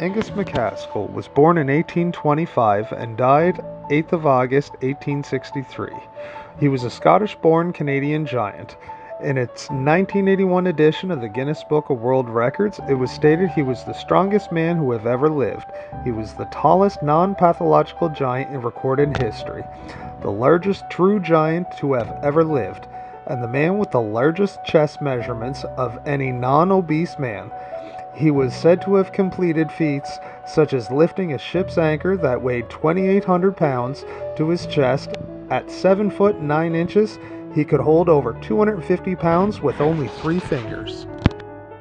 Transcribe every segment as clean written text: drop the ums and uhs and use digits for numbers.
Angus MacASKILL was born in 1825 and died 8th of August 1863. He was a Scottish-born Canadian giant. In its 1981 edition of the Guinness Book of World Records, it was stated he was the strongest man who have ever lived. He was the tallest non-pathological giant in recorded history, the largest true giant to have ever lived, and the man with the largest chest measurements of any non-obese man. He was said to have completed feats such as lifting a ship's anchor that weighed 2,800 pounds to his chest. At 7 foot 9 inches, he could hold over 250 pounds with only 3 fingers.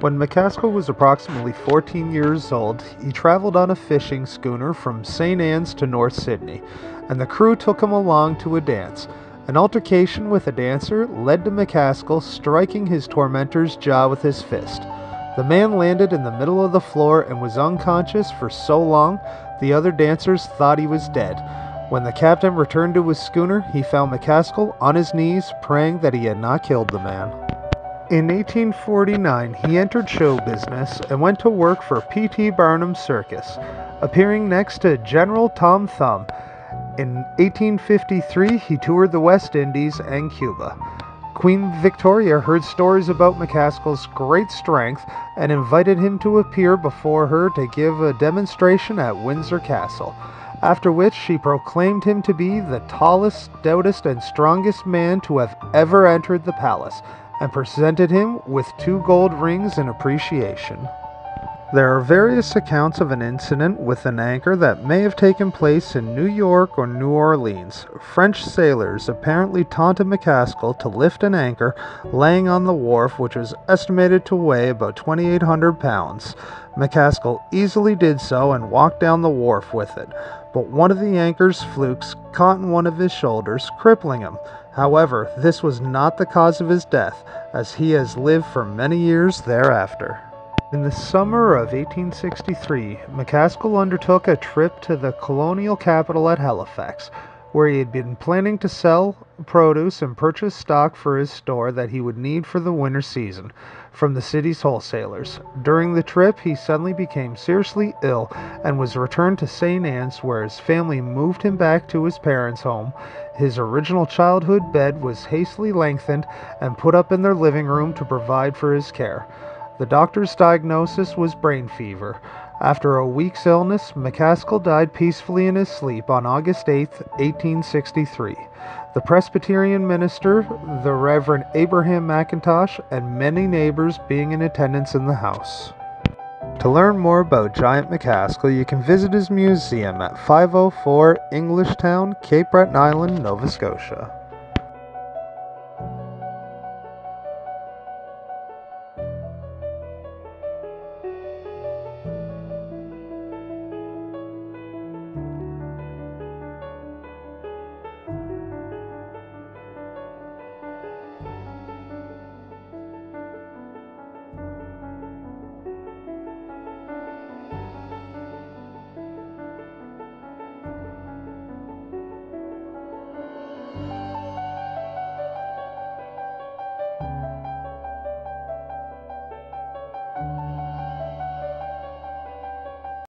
When MacASKILL was approximately 14 years old, he traveled on a fishing schooner from St. Anne's to North Sydney, and the crew took him along to a dance. An altercation with a dancer led to MacASKILL striking his tormentor's jaw with his fist. The man landed in the middle of the floor and was unconscious for so long the other dancers thought he was dead. When the captain returned to his schooner, he found MacASKILL on his knees praying that he had not killed the man. In 1849, he entered show business and went to work for P.T. Barnum's circus, appearing next to General Tom Thumb. In 1853, he toured the West Indies and Cuba. Queen Victoria heard stories about MacASKILL's great strength and invited him to appear before her to give a demonstration at Windsor Castle, after which she proclaimed him to be the tallest, stoutest, and strongest man to have ever entered the palace, and presented him with 2 gold rings in appreciation. There are various accounts of an incident with an anchor that may have taken place in New York or New Orleans. French sailors apparently taunted MacASKILL to lift an anchor laying on the wharf, which was estimated to weigh about 2,800 pounds. MacASKILL easily did so and walked down the wharf with it, but one of the anchor's flukes caught in one of his shoulders, crippling him. However, this was not the cause of his death, as he has lived for many years thereafter. In the summer of 1863, MacASKILL undertook a trip to the colonial capital at Halifax, where he had been planning to sell produce and purchase stock for his store that he would need for the winter season from the city's wholesalers. During the trip, he suddenly became seriously ill and was returned to St. Anne's, where his family moved him back to his parents' home. His original childhood bed was hastily lengthened and put up in their living room to provide for his care. The doctor's diagnosis was brain fever. After a week's illness, MacASKILL died peacefully in his sleep on August 8, 1863. The Presbyterian minister, the Reverend Abraham McIntosh, and many neighbors being in attendance in the house. To learn more about Giant MacASKILL, you can visit his museum at 504 Englishtown, Cape Breton Island, Nova Scotia.